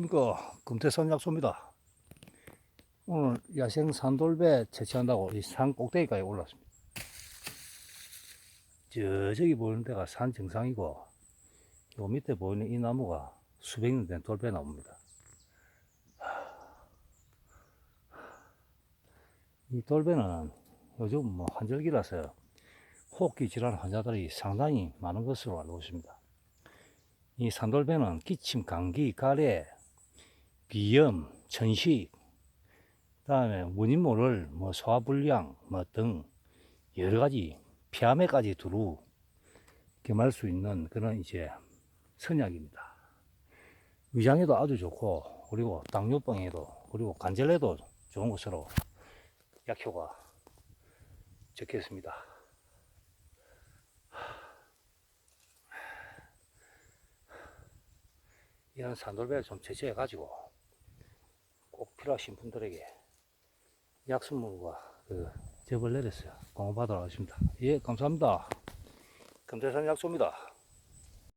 그러니까 금태산 약소입니다. 오늘 야생 산돌배 채취한다고 이 산 꼭대기까지 올랐습니다. 저기 보이는 데가 산 정상이고 요 밑에 보이는 이 나무가 수백 년 된 돌배 나무입니다. 이 돌배는 요즘 뭐 환절기라서 호흡기 질환 환자들이 상당히 많은 것으로 알고 있습니다. 이 산돌배는 기침, 감기, 가래, 비염, 천식, 그다음에 원인 모를 뭐 소화불량 뭐 등 여러 가지 폐암에까지 두루 겸할 수 있는 그런 이제 선약입니다. 위장에도 아주 좋고 그리고 당뇨병에도 그리고 관절에도 좋은 것으로 약효가 적혀 있습니다. 이런 산돌배를 좀 채취해 가지고 꼭 필요하신 분들에게 약수물과 그 접을 내렸어요. 공급하도록 하겠습니다. 예, 감사합니다. 금태산 약소입니다.